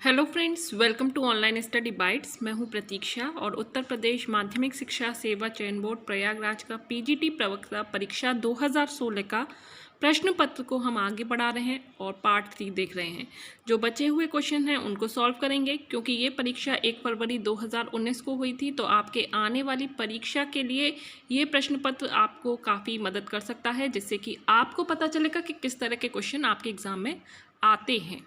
Hello friends, welcome to online study bytes. मैं हूं प्रतीक्षा और उत्तर प्रदेश माध्यमिक शिक्षा सेवा चयन बोर्ड प्रयागराज का पीजीटी प्रवक्ता परीक्षा 2016 का प्रश्न पत्र को हम आगे बढ़ा रहे हैं और पार्ट 3 देख रहे हैं। जो बचे हुए क्वेश्चन हैं उनको सॉल्व करेंगे, क्योंकि ये परीक्षा 1 फरवरी 2019 को हुई थी। तो आपके आने वाली परीक्षा के लिए ये प्रश्न पत्र आपको काफ़ी मदद कर सकता है, जिससे कि आपको पता चलेगा कि किस तरह के क्वेश्चन आपके एग्ज़ाम में आते हैं।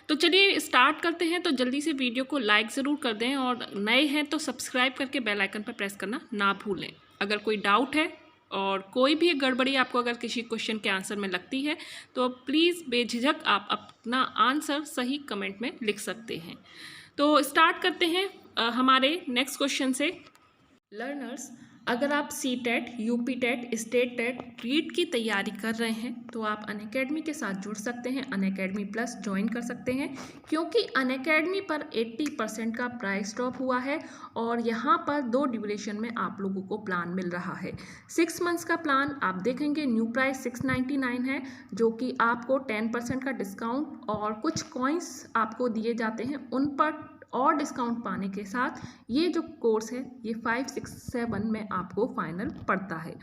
तो चलिए स्टार्ट करते हैं। तो जल्दी से वीडियो को लाइक ज़रूर कर दें और नए हैं तो सब्सक्राइब करके बेल आइकन पर प्रेस करना ना भूलें। अगर कोई डाउट है और कोई भी गड़बड़ी आपको अगर किसी क्वेश्चन के आंसर में लगती है तो प्लीज़ बेझिझक आप अपना आंसर सही कमेंट में लिख सकते हैं। तो स्टार्ट करते हैं हमारे नेक्स्ट क्वेश्चन से। लर्नर्स, अगर आप CTET, UP TET, state TET, REET की तैयारी कर रहे हैं तो आप अनअकैडमी के साथ जुड़ सकते हैं। अनअकैडमी प्लस ज्वाइन कर सकते हैं, क्योंकि अनअकैडमी पर 80% का प्राइस ड्रॉप हुआ है और यहाँ पर 2 ड्यूरेशन में आप लोगों को प्लान मिल रहा है। 6 मंथ्स का प्लान आप देखेंगे, न्यू प्राइस 699 है, जो कि आपको 10% का डिस्काउंट और कुछ कॉइन्स आपको दिए जाते हैं उन पर और डिस्काउंट पाने के साथ ये जो कोर्स है ये 5, 6, 7 में आपको फाइनल पड़ता है।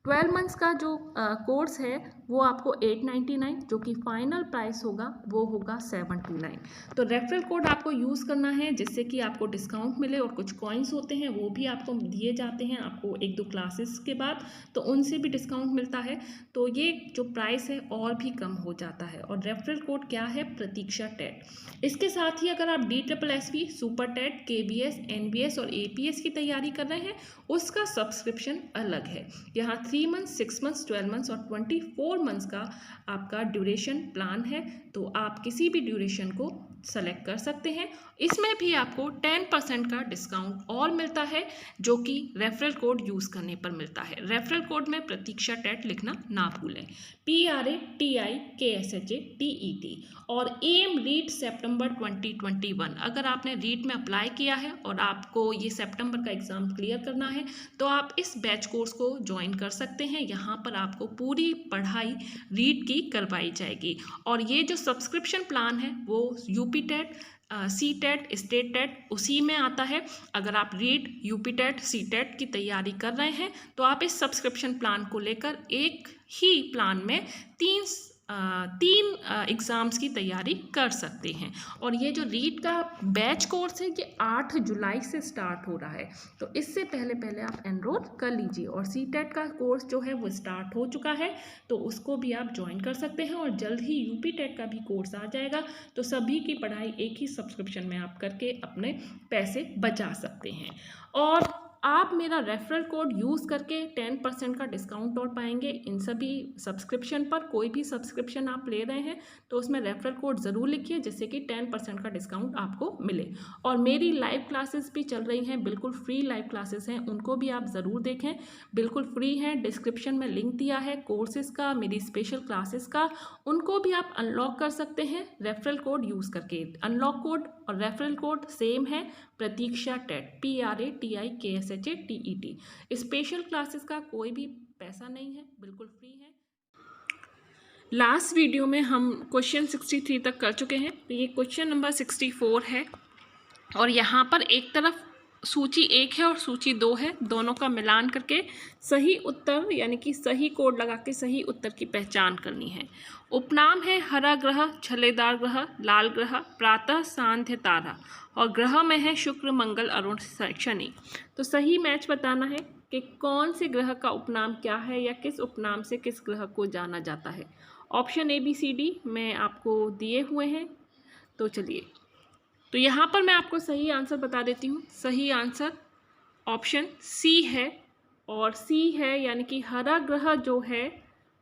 12 मंथ्स का जो कोर्स है वो आपको 899, जो कि फाइनल प्राइस होगा वो होगा 729। तो रेफरल कोड आपको यूज़ करना है, जिससे कि आपको डिस्काउंट मिले और कुछ कॉइन्स होते हैं वो भी आपको दिए जाते हैं आपको 1-2 क्लासेस के बाद, तो उनसे भी डिस्काउंट मिलता है। तो ये जो प्राइस है और भी कम हो जाता है। और रेफरल कोड क्या है? प्रतीक्षा टेट। इसके साथ ही अगर आप DSSB, super TET, KBS, NBS और APS की तैयारी कर रहे हैं उसका सब्सक्रिप्शन अलग है। यहाँ 3 मंथ्स, 6 मंथ्स, 12 मंथ्स और 24 मंथ्स का आपका ड्यूरेशन प्लान है। तो आप किसी भी ड्यूरेशन को सेलेक्ट कर सकते हैं। इसमें भी आपको 10% का डिस्काउंट और मिलता है, जो कि रेफरल कोड यूज़ करने पर मिलता है। रेफरल कोड में प्रतीक्षा टेट लिखना ना भूलें। PRATIKSHATET और एम रीट सितंबर 2021। अगर आपने रीट में अप्लाई किया है और आपको ये सितंबर का एग्ज़ाम क्लियर करना है तो आप इस बैच कोर्स को ज्वाइन कर सकते हैं। यहाँ पर आपको पूरी पढ़ाई रीट की करवाई जाएगी और ये जो सब्सक्रिप्शन प्लान है वो UP TET, CTET, state TET उसी में आता है। अगर आप रीट, यूपी टेट, सी-टेट की तैयारी कर रहे हैं तो आप इस सब्सक्रिप्शन प्लान को लेकर एक ही प्लान में तीन एग्ज़ाम्स की तैयारी कर सकते हैं। और ये जो रीट का बैच कोर्स है ये 8 जुलाई से स्टार्ट हो रहा है, तो इससे पहले आप एनरोल कर लीजिए। और सी-टेट का कोर्स जो है वो स्टार्ट हो चुका है, तो उसको भी आप ज्वाइन कर सकते हैं और जल्द ही यूपी टेट का भी कोर्स आ जाएगा। तो सभी की पढ़ाई एक ही सब्सक्रिप्शन में आप करके अपने पैसे बचा सकते हैं। और आप मेरा रेफरल कोड यूज़ करके 10% का डिस्काउंट और पाएंगे इन सभी सब्सक्रिप्शन पर। कोई भी सब्सक्रिप्शन आप ले रहे हैं तो उसमें रेफरल कोड ज़रूर लिखिए, जिससे कि 10% का डिस्काउंट आपको मिले। और मेरी लाइव क्लासेस भी चल रही हैं, बिल्कुल फ्री लाइव क्लासेस हैं, उनको भी आप ज़रूर देखें, बिल्कुल फ्री हैं। डिस्क्रिप्शन में लिंक दिया है कोर्सेज़ का, मेरी स्पेशल क्लासेस का, उनको भी आप अनलॉक कर सकते हैं रेफरल कोड यूज़ करके। अनलॉक कोड और रेफरल कोड सेम है, प्रतीक्षा टेट, PRATIKSHATET। स्पेशल क्लासेस का कोई भी पैसा नहीं है, बिल्कुल फ्री है। लास्ट वीडियो में हम क्वेश्चन 63 तक कर चुके हैं, तो ये क्वेश्चन नंबर 64 है। और यहाँ पर एक तरफ सूची 1 है और सूची 2 है, दोनों का मिलान करके सही उत्तर यानी कि सही कोड लगा के सही उत्तर की पहचान करनी है। उपनाम है हरा ग्रह, छल्लेदार ग्रह, लाल ग्रह, प्रातः सांध्य तारा, और ग्रह में है शुक्र, मंगल, अरुण, शनि। तो सही मैच बताना है कि कौन से ग्रह का उपनाम क्या है या किस उपनाम से किस ग्रह को जाना जाता है। ऑप्शन ABCD में आपको दिए हुए हैं। तो चलिए, तो यहाँ पर मैं आपको सही आंसर बता देती हूँ। सही आंसर ऑप्शन C है, और C है यानी कि हरा ग्रह जो है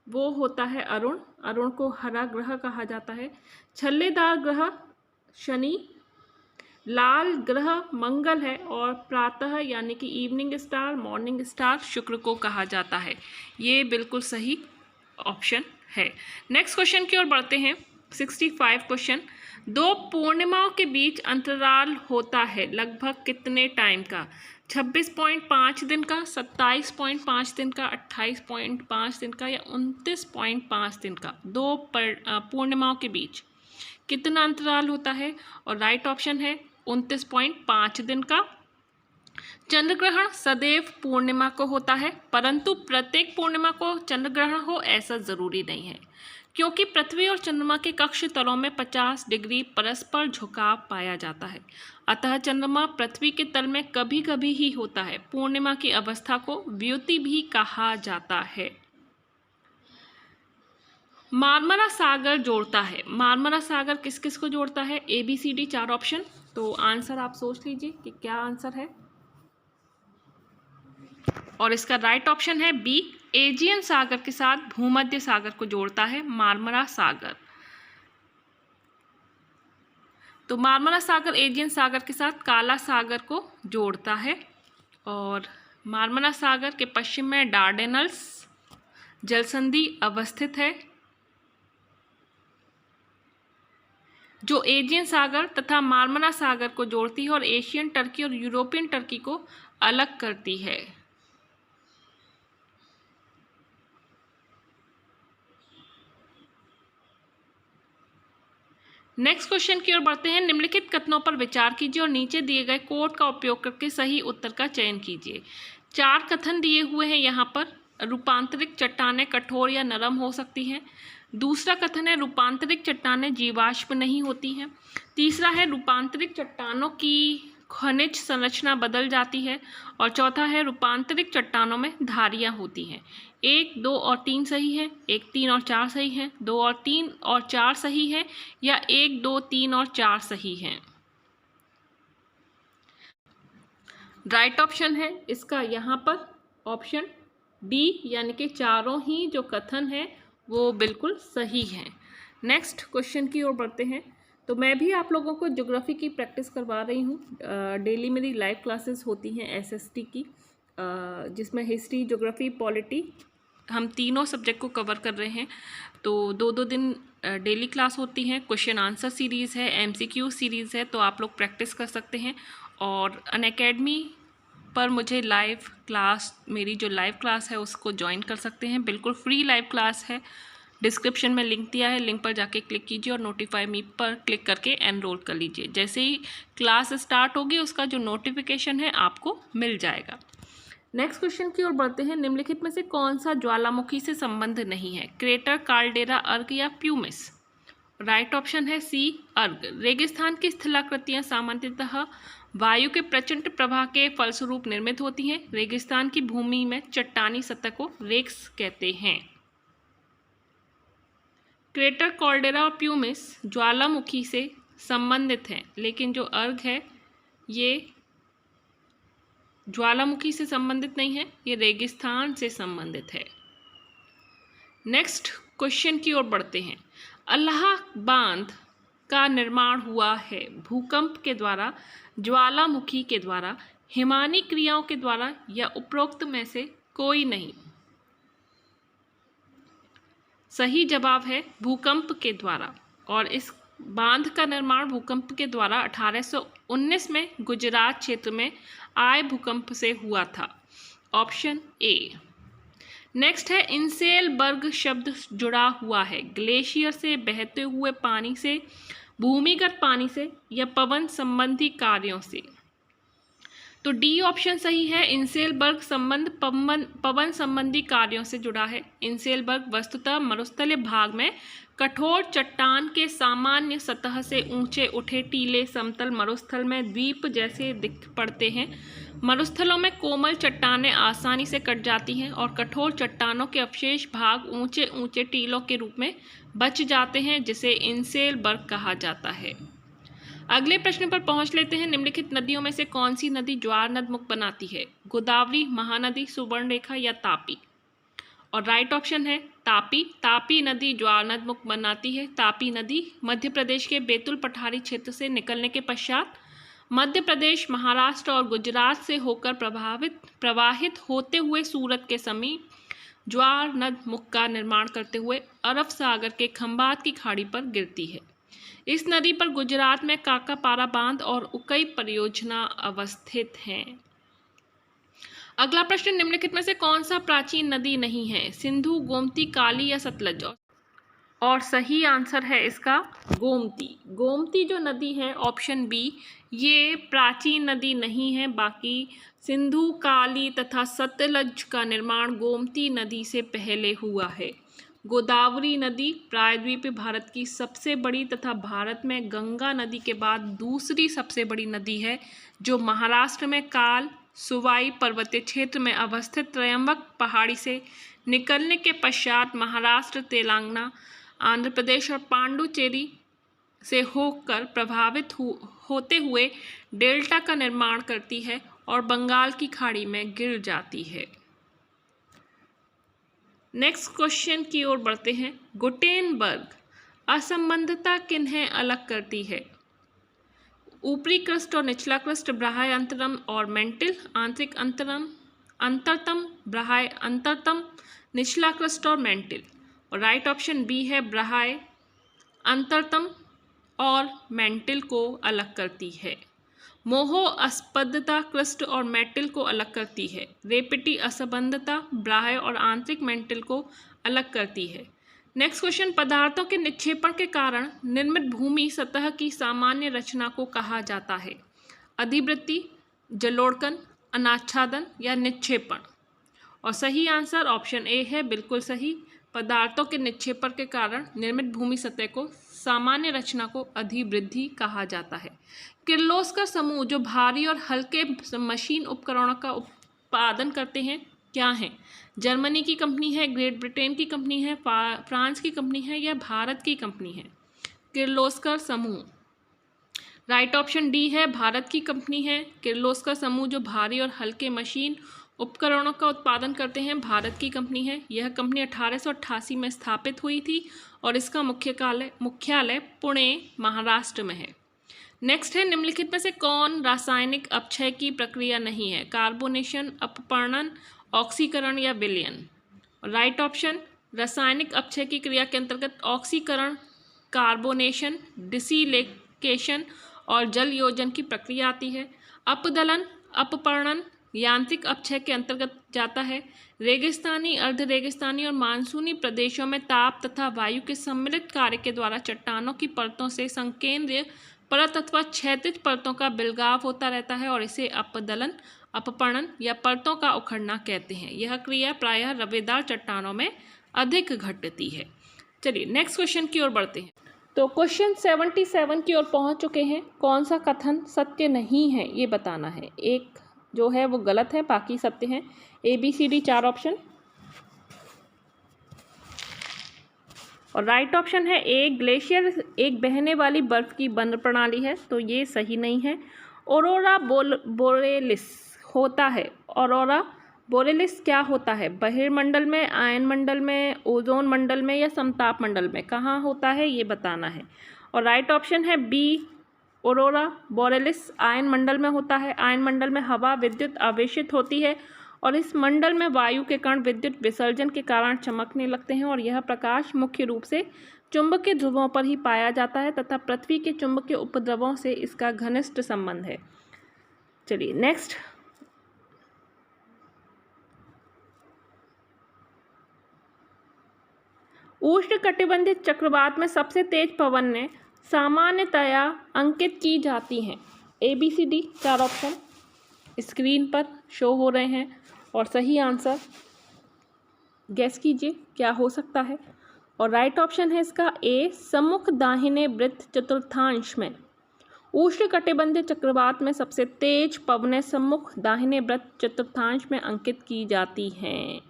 वो होता है अरुण। अरुण को हरा ग्रह कहा जाता है। छल्लेदार ग्रह शनि, लाल ग्रह मंगल है, और प्रातः यानी कि इवनिंग स्टार, मॉर्निंग स्टार शुक्र को कहा जाता है। ये बिल्कुल सही ऑप्शन है। नेक्स्ट क्वेश्चन की ओर बढ़ते हैं। 65 क्वेश्चन। 2 पूर्णिमाओं के बीच अंतराल होता है लगभग कितने टाइम का? 26.5 दिन का, 27.5 दिन का, 28.5 दिन का या 29.5 दिन का? 2 पूर्णिमाओं के बीच कितना अंतराल होता है? और राइट ऑप्शन है 29.5 दिन का। चंद्र ग्रहण सदैव पूर्णिमा को होता है, परंतु प्रत्येक पूर्णिमा को चंद्र ग्रहण हो ऐसा जरूरी नहीं है, क्योंकि पृथ्वी और चंद्रमा के कक्ष तलों में 50 डिग्री परस्पर झुकाव पाया जाता है। अतः चंद्रमा पृथ्वी के तल में कभी कभी ही होता है। पूर्णिमा की अवस्था को व्युति भी कहा जाता है। मार्मरा सागर जोड़ता है। मार्मरा सागर किस किस को जोड़ता है? ABCD 4 option. तो आंसर आप सोच लीजिए कि क्या आंसर है। और इसका राइट ऑप्शन है बी, एजियन सागर के साथ भूमध्य सागर को जोड़ता है मार्मरा सागर। तो मार्मरा सागर एजियन सागर के साथ काला सागर को जोड़ता है। और मार्मरा सागर के पश्चिम में डार्डेनल्स जलसंधि अवस्थित है, जो एजियन सागर तथा मार्मरा सागर को जोड़ती है और एशियन टर्की और यूरोपियन टर्की को अलग करती है। नेक्स्ट क्वेश्चन की ओर बढ़ते हैं। निम्नलिखित कथनों पर विचार कीजिए और नीचे दिए गए कोड का उपयोग करके सही उत्तर का चयन कीजिए। 4 कथन दिए हुए हैं यहाँ पर। रूपांतरित चट्टानें कठोर या नरम हो सकती हैं। दूसरा कथन है रूपांतरित चट्टानें जीवाश्म नहीं होती हैं। तीसरा है रूपांतरित चट्टानों की खनिज संरचना बदल जाती है। और चौथा है रूपांतरित चट्टानों में धारियाँ होती हैं। 1, 2 और 3 सही है, 1, 3 और 4 सही है, 2 और 3 और 4 सही है, या 1, 2, 3 और 4 सही है। राइट ऑप्शन है इसका यहाँ पर ऑप्शन डी, यानी कि चारों ही जो कथन है वो बिल्कुल सही है। नेक्स्ट क्वेश्चन की ओर बढ़ते हैं। तो मैं भी आप लोगों को ज्योग्राफी की प्रैक्टिस करवा रही हूँ। डेली मेरी लाइव क्लासेस होती हैं SST की, जिसमें हिस्ट्री, ज्योग्राफी, पॉलिटी, हम तीनों सब्जेक्ट को कवर कर रहे हैं। तो 2-2 दिन डेली क्लास होती हैं। क्वेश्चन आंसर सीरीज़ है, MCQ सीरीज़ है, तो आप लोग प्रैक्टिस कर सकते हैं। और अनअकैडमी पर मुझे लाइव क्लास, मेरी जो लाइव क्लास है उसको ज्वाइन कर सकते हैं। बिल्कुल फ्री लाइव क्लास है। डिस्क्रिप्शन में लिंक दिया है, लिंक पर जाके क्लिक कीजिए और नोटिफाई मी पर क्लिक करके एनरोल कर लीजिए। जैसे ही क्लास स्टार्ट होगी उसका जो नोटिफिकेशन है आपको मिल जाएगा। नेक्स्ट क्वेश्चन की ओर बढ़ते हैं। निम्नलिखित में से कौन सा ज्वालामुखी से संबंध नहीं है? क्रेटर, काल्डेरा, अर्क या प्यूमिस? राइट ऑप्शन है सी, अर्क। रेगिस्तान की स्थलाकृतियां सामान्यतः वायु के प्रचंड प्रवाह के फलस्वरूप निर्मित होती हैं। रेगिस्तान की भूमि में चट्टानी सतह को रेक्स कहते हैं। क्रेटर, कॉल्डेरा और प्यूमिस ज्वालामुखी से संबंधित हैं, लेकिन जो अर्क है ये ज्वालामुखी से संबंधित नहीं है, ये रेगिस्तान से संबंधित है। नेक्स्ट क्वेश्चन की ओर बढ़ते हैं। अल्लाह बांध का निर्माण हुआ है भूकंप के द्वारा, ज्वालामुखी के द्वारा, हिमानी क्रियाओं के द्वारा या उपरोक्त में से कोई नहीं? सही जवाब है भूकंप के द्वारा। और इस बांध का निर्माण भूकंप के द्वारा 1819 में गुजरात क्षेत्र में आए भूकंप से हुआ था। Option A. नेक्स्ट है इंसेलबर्ग शब्द जुड़ा हुआ है ग्लेशियर से, बहते हुए पानी से, भूमिगत पानी से या पवन संबंधी कार्यों से? तो डी ऑप्शन सही है। इंसेलबर्ग संबंध पवन संबंधी कार्यों से जुड़ा है। इंसेलबर्ग वस्तुतः मरुस्थलीय भाग में कठोर चट्टान के सामान्य सतह से ऊंचे उठे टीले समतल मरुस्थल में द्वीप जैसे दिख पड़ते हैं। मरुस्थलों में कोमल चट्टानें आसानी से कट जाती हैं और कठोर चट्टानों के अवशेष भाग ऊंचे ऊंचे टीलों के रूप में बच जाते हैं, जिसे इंसेलबर्ग कहा जाता है। अगले प्रश्न पर पहुंच लेते हैं। निम्नलिखित नदियों में से कौन सी नदी ज्वार नदमुख बनाती है? गोदावरी, महानदी, सुवर्णरेखा या तापी? और राइट ऑप्शन है तापी। तापी नदी ज्वार नदमुख बनाती है। तापी नदी मध्य प्रदेश के बैतूल पठारी क्षेत्र से निकलने के पश्चात मध्य प्रदेश, महाराष्ट्र और गुजरात से होकर प्रवाहित होते हुए सूरत के समीप ज्वार नदमुख का निर्माण करते हुए अरब सागर के खंबात की खाड़ी पर गिरती है। इस नदी पर गुजरात में काकापारा बांध और उकई परियोजना अवस्थित हैं। अगला प्रश्न, निम्नलिखित में से कौन सा प्राचीन नदी नहीं है? सिंधु, गोमती, काली या सतलज? और सही आंसर है इसका गोमती। गोमती जो नदी है ऑप्शन बी, ये प्राचीन नदी नहीं है, बाकी सिंधु, काली तथा सतलज का निर्माण गोमती नदी से पहले हुआ है। गोदावरी नदी प्रायद्वीपीय भारत की सबसे बड़ी तथा भारत में गंगा नदी के बाद दूसरी सबसे बड़ी नदी है, जो महाराष्ट्र में काल सुवाई पर्वतीय क्षेत्र में अवस्थित त्रयंबक पहाड़ी से निकलने के पश्चात महाराष्ट्र, तेलंगाना, आंध्र प्रदेश और पांडुचेरी से होकर प्रभावित होते हुए डेल्टा का निर्माण करती है और बंगाल की खाड़ी में गिर जाती है। नेक्स्ट क्वेश्चन की ओर बढ़ते हैं। गुटेनबर्ग असंबद्धता किन्हें अलग करती है? ऊपरी क्रस्ट और निचला क्रस्ट, बाह्य अंतरतम और मेंटल, आंतरिक अंतरतम, बाह्य अंतरतम, निचला क्रस्ट और मेंटल। और राइट ऑप्शन बी है, बाह्य अंतरतम और मेंटल को अलग करती है। मोहो असंबद्धता क्रस्ट और मेंटल को अलग करती है। रेपिटी असंबद्धता बाह्य और आंतरिक मेंटल को अलग करती है। नेक्स्ट क्वेश्चन, पदार्थों के निक्षेपण के कारण निर्मित भूमि सतह की सामान्य रचना को कहा जाता है? अधिवृत्ति, जलोढ़कन, अनाच्छादन या निक्षेपण? और सही आंसर ऑप्शन ए है, बिल्कुल सही। पदार्थों के निक्षेपण के कारण निर्मित भूमि सतह को सामान्य रचना को अधिवृद्धि कहा जाता है। किर्लोस्कर समूह जो भारी और हल्के मशीन उपकरणों का उत्पादन करते हैं क्या हैं? जर्मनी की कंपनी है, ग्रेट ब्रिटेन की कंपनी है, फ्रांस की कंपनी है या भारत की कंपनी है? किर्लोस्कर समूह, राइट ऑप्शन डी है, भारत की कंपनी है। किर्लोस्कर समूह जो भारी और हल्के मशीन उपकरणों का उत्पादन करते हैं, भारत की कंपनी है। यह कंपनी 1888 में स्थापित हुई थी और इसका मुख्यालय पुणे, महाराष्ट्र में है। नेक्स्ट है, निम्नलिखित में से कौन रासायनिक अपक्षय की प्रक्रिया नहीं है? कार्बोनेशन, अपपर्णन, ऑक्सीकरण या विलयन? राइट ऑप्शन, रासायनिक अपक्षय की क्रिया के अंतर्गत ऑक्सीकरण, कार्बोनेशन, डिसिलिकेशन और जल योजन की प्रक्रिया आती है। अपदलन, अपपर्णन यांत्रिक अपक्षय के अंतर्गत जाता है। रेगिस्तानी, अर्ध रेगिस्तानी और मानसूनी प्रदेशों में ताप तथा वायु के सम्मिलित कार्य के द्वारा चट्टानों की परतों से संकेंद्रीय परत अथवा क्षैतिज परतों का बिलगाव होता रहता है और इसे अपदलन, अपपर्णन या परतों का उखड़ना कहते हैं। यह क्रिया प्रायः रवेदार चट्टानों में अधिक घटती है। चलिए नेक्स्ट क्वेश्चन की ओर बढ़ते हैं। तो क्वेश्चन 77 की ओर पहुंच चुके हैं। कौन सा कथन सत्य नहीं है ये बताना है। एक जो है वो गलत है, बाकी सत्य हैं। ABCD 4 ऑप्शन और राइट ऑप्शन है ए, ग्लेशियर एक बहने वाली बर्फ की बंद प्रणाली है, तो ये सही नहीं है। ऑरोरा बोरेलिस होता है। ऑरोरा बोरेलिस क्या होता है? बहिर्मंडल में, आयन मंडल में, ओजोन मंडल में या समताप मंडल में? कहाँ होता है ये बताना है। और राइट ऑप्शन है बी, ऑरोरा बोरेलिस आयन मंडल में होता है। आयन मंडल में हवा विद्युत आवेशित होती है और इस मंडल में वायु के कण विद्युत विसर्जन के कारण चमकने लगते हैं और यह प्रकाश मुख्य रूप से चुंबकीय ध्रुवों पर ही पाया जाता है तथा पृथ्वी के चुंबकीय उपद्रवों से इसका घनिष्ठ संबंध है। चलिए नेक्स्ट, उष्णकटिबंधीय चक्रवात में सबसे तेज पवन ने सामान्यतया अंकित की जाती हैं। ABCD 4 ऑप्शन स्क्रीन पर शो हो रहे हैं और सही आंसर गैस कीजिए क्या हो सकता है। और राइट ऑप्शन है इसका ए, सम्मुख दाहिने वृत्त चतुर्थांश में। उष्णकटिबंधीय चक्रवात में सबसे तेज पवनें सम्मुख दाहिने वृत्त चतुर्थांश में अंकित की जाती हैं।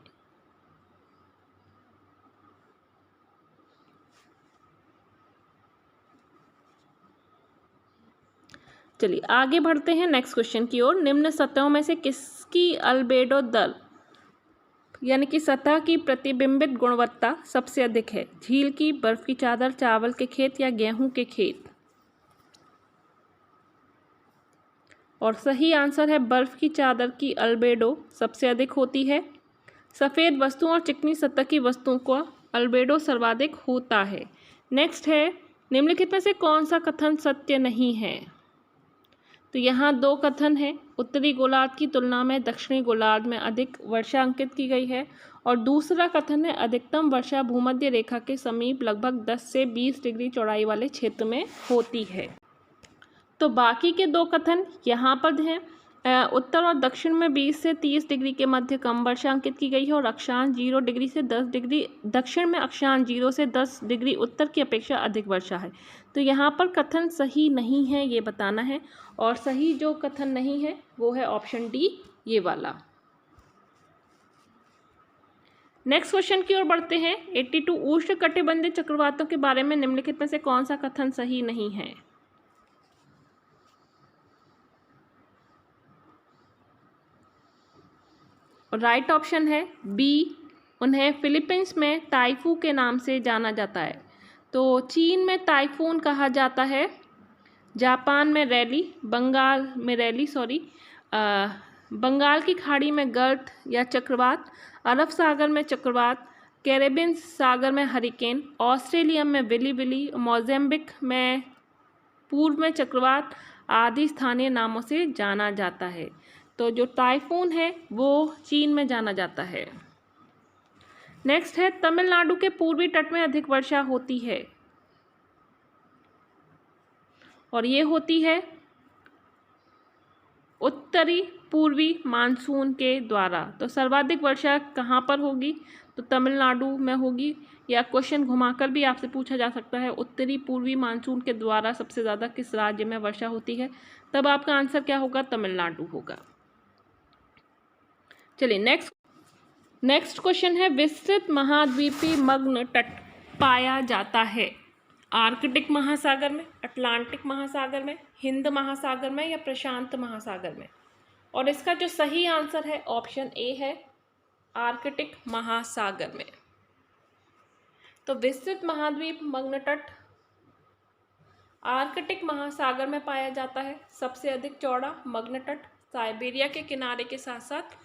चलिए आगे बढ़ते हैं नेक्स्ट क्वेश्चन की ओर। निम्न सतहों में से किसकी अल्बेडो दर यानी कि सतह की प्रतिबिंबित गुणवत्ता सबसे अधिक है? झील की, बर्फ की चादर, चावल के खेत या गेहूं के खेत? और सही आंसर है बर्फ की चादर की अल्बेडो सबसे अधिक होती है। सफ़ेद वस्तुओं और चिकनी सतह की वस्तुओं का अल्बेडो सर्वाधिक होता है। नेक्स्ट है, निम्नलिखित में से कौन सा कथन सत्य नहीं है? तो यहाँ दो कथन है, उत्तरी गोलार्ध की तुलना में दक्षिणी गोलार्ध में अधिक वर्षा अंकित की गई है, और दूसरा कथन है अधिकतम वर्षा भूमध्य रेखा के समीप लगभग 10 से 20 डिग्री चौड़ाई वाले क्षेत्र में होती है। तो बाकी के दो कथन यहाँ पर हैं, उत्तर और दक्षिण में 20 से 30 डिग्री के मध्य कम वर्षा अंकित की गई है, और अक्षांश 0 डिग्री से 10 डिग्री दक्षिण में अक्षांश 0 से 10 डिग्री उत्तर की अपेक्षा अधिक वर्षा है। तो यहाँ पर कथन सही नहीं है, ये बताना है, और सही जो कथन नहीं है वो है ऑप्शन डी, ये वाला। नेक्स्ट क्वेश्चन की ओर बढ़ते हैं। 82 उष्णकटिबंधीय चक्रवातों के बारे में निम्नलिखित में से कौन सा कथन सही नहीं है? राइट ऑप्शन है बी, उन्हें फिलीपींस में टाइफू के नाम से जाना जाता है। तो चीन में टाइफून कहा जाता है, जापान में रैली, बंगाल की खाड़ी में गर्द या चक्रवात, अरब सागर में चक्रवात, कैरेबियन सागर में हरिकेन, ऑस्ट्रेलिया में विली विली, मोज़ेम्बिक में पूर्व में चक्रवात आदि स्थानीय नामों से जाना जाता है। तो जो टाइफून है वो चीन में जाना जाता है। नेक्स्ट है, तमिलनाडु के पूर्वी तट में अधिक वर्षा होती है, और ये होती है उत्तरी पूर्वी मानसून के द्वारा। तो सर्वाधिक वर्षा कहाँ पर होगी? तो तमिलनाडु में होगी, या क्वेश्चन घुमाकर भी आपसे पूछा जा सकता है उत्तरी पूर्वी मानसून के द्वारा सबसे ज़्यादा किस राज्य में वर्षा होती है, तब आपका आंसर क्या होगा? तमिलनाडु होगा। चलिए नेक्स्ट क्वेश्चन है, विस्तृत महाद्वीपीय मग्न तट पाया जाता है आर्कटिक महासागर में, अटलांटिक महासागर में, हिंद महासागर में, या प्रशांत महासागर में? और इसका जो सही आंसर है ऑप्शन ए है, आर्कटिक महासागर में। तो विस्तृत महाद्वीप मग्न तट आर्कटिक महासागर में पाया जाता है। सबसे अधिक चौड़ा मग्न तट साइबेरिया के किनारे के साथ साथ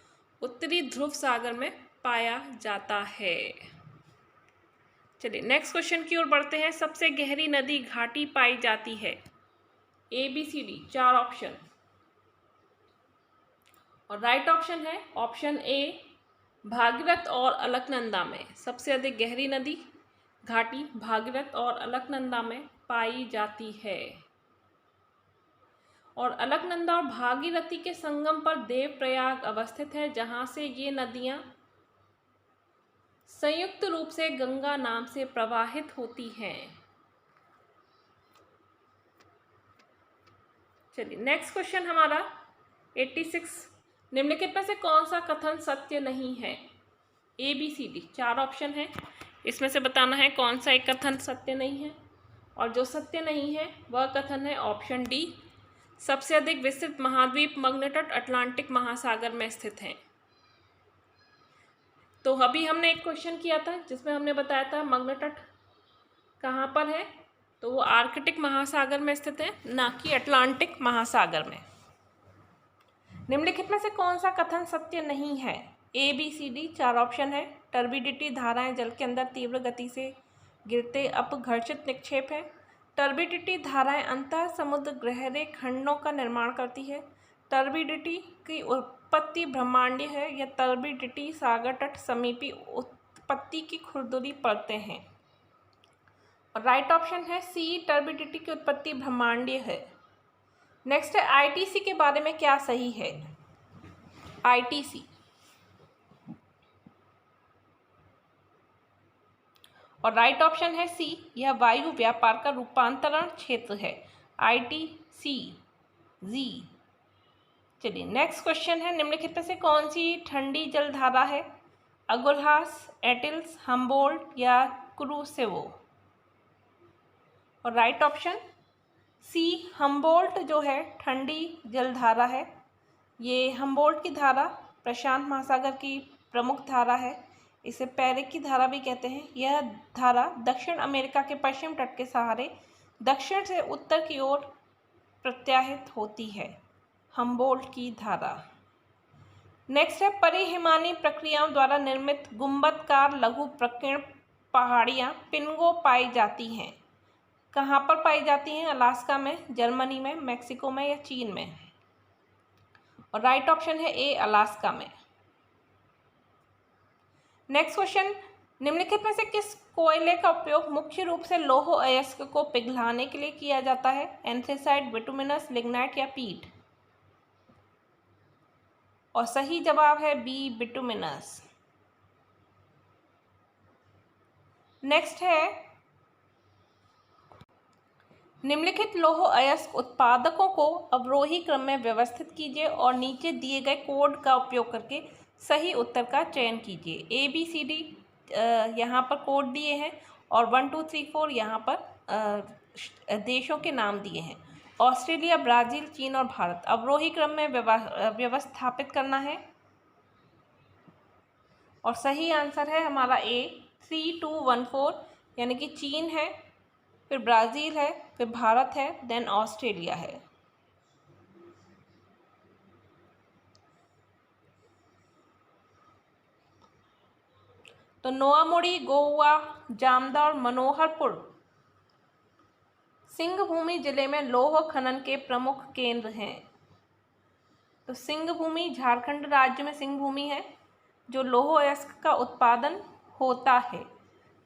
उत्तरी ध्रुव सागर में पाया जाता है। चलिए नेक्स्ट क्वेश्चन की ओर बढ़ते हैं। सबसे गहरी नदी घाटी पाई जाती है, A B C D, 4 option, और राइट ऑप्शन है ऑप्शन ए, भागीरथ और अलकनंदा में। सबसे अधिक गहरी नदी घाटी भागीरथ और अलकनंदा में पाई जाती है, और अलकनंदा और भागीरथी के संगम पर देवप्रयाग अवस्थित है, जहां से ये नदियां संयुक्त रूप से गंगा नाम से प्रवाहित होती हैं। चलिए नेक्स्ट क्वेश्चन हमारा 86, निम्नलिखित में से कौन सा कथन सत्य नहीं है? A B C D, 4 option है, इसमें से बताना है कौन सा एक कथन सत्य नहीं है, और जो सत्य नहीं है वह कथन है ऑप्शन डी, सबसे अधिक विस्तृत महाद्वीप मग्न तट अटलांटिक महासागर में स्थित हैं। तो अभी हमने एक क्वेश्चन किया था जिसमें हमने बताया था मग्न तट कहाँ पर है, तो वो आर्कटिक महासागर में स्थित है, ना कि अटलांटिक महासागर में। निम्नलिखित में से कौन सा कथन सत्य नहीं है? A B C D, 4 option है। टर्बिडिटी धाराएं जल के अंदर तीव्र गति से गिरते अपघर्षित निक्षेप है। टर्बिडिटी धाराएं अंतः समुद्र गहरे खंडों का निर्माण करती है। टर्बिडिटी की उत्पत्ति ब्रह्मांडीय है, या टर्बिडिटी सागर तट समीपी उत्पत्ति की खुरदुरी पड़ते हैं। और राइट ऑप्शन है सी, टर्बिडिटी की उत्पत्ति ब्रह्मांडीय है। नेक्स्ट है, आईटीसी के बारे में क्या सही है? आईटीसी, और राइट ऑप्शन है सी, यह वायु व्यापार का रूपांतरण क्षेत्र है, आईटीसी जी। चलिए नेक्स्ट क्वेश्चन है, निम्नलिखित में से कौन सी ठंडी जलधारा है? अगुल्हास, एटिल्स, हम्बोल्ट या क्रूसेवो? और राइट ऑप्शन सी, हम्बोल्ट जो है ठंडी जलधारा है। ये हम्बोल्ट की धारा प्रशांत महासागर की प्रमुख धारा है, इसे पैरिक की धारा भी कहते हैं। यह धारा दक्षिण अमेरिका के पश्चिम तट के सहारे दक्षिण से उत्तर की ओर प्रत्याहित होती है, हम्बोल्ट की धारा। नेक्स्ट है, परिहिमानी प्रक्रियाओं द्वारा निर्मित गुंबदकार लघु प्रकीर्ण पहाड़ियाँ पिनगो पाई जाती हैं। कहाँ पर पाई जाती हैं? अलास्का में, जर्मनी में, मैक्सिको में या चीन में? और राइट ऑप्शन है ए, अलास्का में। नेक्स्ट क्वेश्चन, निम्नलिखित में से किस कोयले का उपयोग मुख्य रूप से लौह अयस्क को पिघलाने के लिए किया जाता है? एंथ्रेसाइट, बिटुमिनस, लिग्नाइट या पीट? और सही जवाब है बी, बिटुमिनस। नेक्स्ट है, निम्नलिखित लौह अयस्क उत्पादकों को अवरोही क्रम में व्यवस्थित कीजिए और नीचे दिए गए कोड का उपयोग करके सही उत्तर का चयन कीजिए। ए बी सी डी यहाँ पर कोड दिए हैं और 1 2 3 4 यहाँ पर देशों के नाम दिए हैं। ऑस्ट्रेलिया, ब्राज़ील, चीन और भारत। अवरोही क्रम में व्यवस्थापित करना है और सही आंसर है हमारा ए, 3 2 1 4, यानी कि चीन है, फिर ब्राज़ील है, फिर भारत है, देन ऑस्ट्रेलिया है। तो नोआमुड़ी, गोवा, जामदा और मनोहरपुर सिंहभूमि जिले में लौह खनन के प्रमुख केंद्र हैं। तो सिंहभूमि झारखंड राज्य में सिंहभूमि है जो लौह अयस्क का उत्पादन होता है,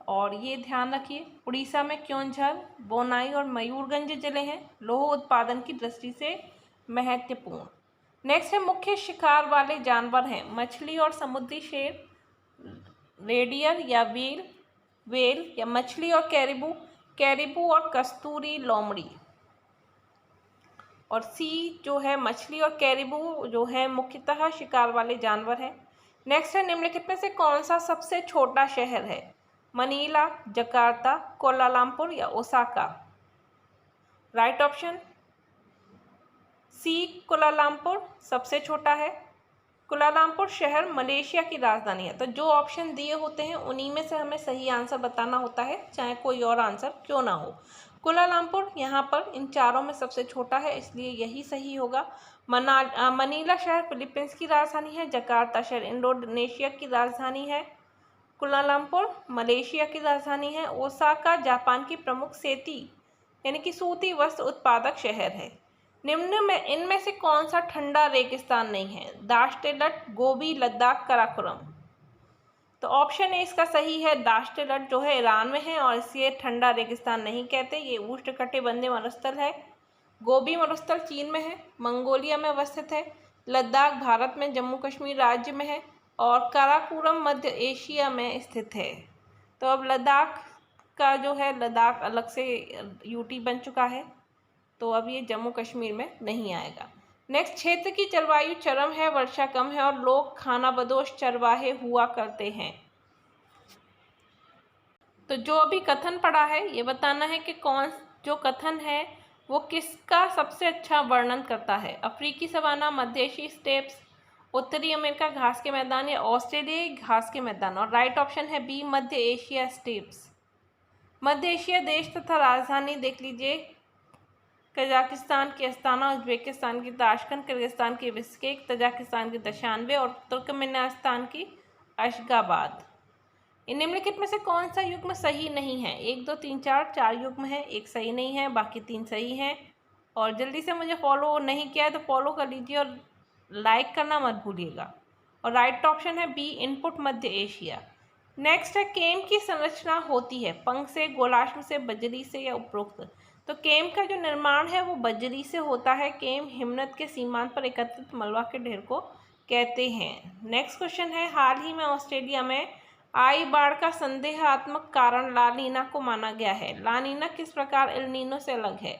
और ये ध्यान रखिए। उड़ीसा में क्योंझर, बोनाई और मयूरगंज जिले हैं लौह उत्पादन की दृष्टि से महत्वपूर्ण। नेक्स्ट है, मुख्य शिकार वाले जानवर हैं मछली और समुद्री शेर, रेडियर या वेल या मछली और कैरिबू और कस्तूरी लोमड़ी। और सी जो है मछली और कैरिबू जो है मुख्यतः शिकार वाले जानवर हैं। नेक्स्ट है, निम्नलिखित में से कौन सा सबसे छोटा शहर है? मनीला, जकार्ता, कोलालमपुर या ओसाका? राइट ऑप्शन सी, कुलालमपुर सबसे छोटा है। कुलालमपुर शहर मलेशिया की राजधानी है। तो जो ऑप्शन दिए होते हैं उन्हीं में से हमें सही आंसर बताना होता है, चाहे कोई और आंसर क्यों ना हो। कुलालमपुर यहाँ पर इन चारों में सबसे छोटा है, इसलिए यही सही होगा। मनीला शहर फिलीपींस की राजधानी है, जकार्ता शहर इंडोनेशिया की राजधानी है, कुलालमपुर मलेशिया की राजधानी है, ओसाका जापान की प्रमुख सेती यानी कि सूती वस्त्र उत्पादक शहर है। निम्न में इनमें से कौन सा ठंडा रेगिस्तान नहीं है? दाश्तिलट, गोबी, लद्दाख, काराकोरम। तो ऑप्शन ए इसका सही है। दाश्तिलट जो है ईरान में है और इसे ठंडा रेगिस्तान नहीं कहते, ये उष्णकटिबंधीय मरुस्थल है। गोबी मरुस्थल चीन में है, मंगोलिया में अवस्थित है। लद्दाख भारत में जम्मू कश्मीर राज्य में है और काराकोरम मध्य एशिया में स्थित है। तो अब लद्दाख का जो है, लद्दाख अलग से यूटी बन चुका है, तो अब ये जम्मू कश्मीर में नहीं आएगा। नेक्स्ट, क्षेत्र की जलवायु चरम है, वर्षा कम है और लोग खानाबदोश चरवाहे हुआ करते हैं। तो जो अभी कथन पढ़ा है ये बताना है कि कौन जो कथन है वो किसका सबसे अच्छा वर्णन करता है। अफ्रीकी सवाना, मध्य एशियाई स्टेप्स, उत्तरी अमेरिका घास के मैदान या ऑस्ट्रेलियाई घास के मैदान। और राइट ऑप्शन है बी, मध्य एशिया स्टेप्स। मध्य एशिया देश तथा राजधानी देख लीजिए, कजाकिस्तान की अस्ताना, उज्बेकिस्तान की ताशकंद, किर्गिस्तान की बिश्केक, तजाकिस्तान की दशानबे और तुर्कमेनिस्तान की अशगाबाद। इन निम्नलिखित में से कौन सा युग्म सही नहीं है? 1 2 3 4 4 युग्म है, एक सही नहीं है, बाकी 3 सही हैं। और जल्दी से मुझे फॉलो नहीं किया है तो फॉलो कर लीजिए और लाइक करना मत भूलिएगा। और राइट ऑप्शन है बी, इनपुट मध्य एशिया। नेक्स्ट है, केम की संरचना होती है पंख से, गोलाश्म से, बजरी से या उपरोक्त। तो केम का जो निर्माण है वो बजरी से होता है। केम हिमनद के सीमांत पर एकत्रित मलबा के ढेर को कहते हैं। नेक्स्ट क्वेश्चन है, हाल ही में ऑस्ट्रेलिया में आई बाढ़ का संदेहात्मक कारण ला नीना को माना गया है। ला नीना किस प्रकार एल नीनो से अलग है?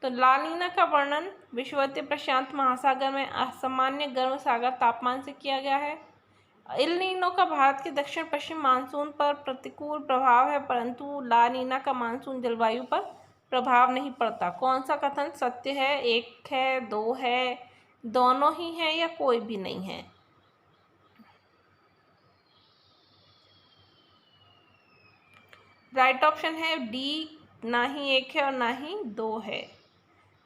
तो ला नीना का वर्णन विषुवतीय प्रशांत महासागर में असामान्य गर्म सागर तापमान से किया गया है। एल नीनो का भारत के दक्षिण पश्चिम मानसून पर प्रतिकूल प्रभाव है, परंतु ला नीना का मानसून जलवायु पर प्रभाव नहीं पड़ता। कौन सा कथन सत्य है? 1 है, 2 है, दोनों ही हैं या कोई भी नहीं है? राइट ऑप्शन है डी, ना ही 1 है और ना ही 2 है।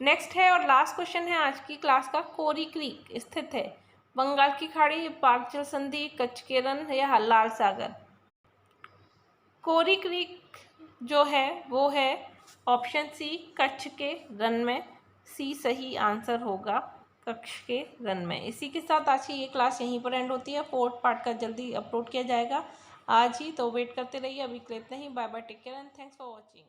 नेक्स्ट है और लास्ट क्वेश्चन है आज की क्लास का, कोरी क्रीक स्थित है बंगाल की खाड़ी, पाक जल संधि, कचकेरन या लाल सागर। कोरी क्रीक जो है वो है ऑप्शन सी कच्छ के रन में, सी सही आंसर होगा कच्छ के रन में। इसी के साथ आज की ये क्लास यहीं पर एंड होती है। फोर्थ पार्ट का जल्दी अपलोड किया जाएगा आज ही, तो वेट करते रहिए। अभी के लिए इतना ही। Bye bye, take care and thanks for watching.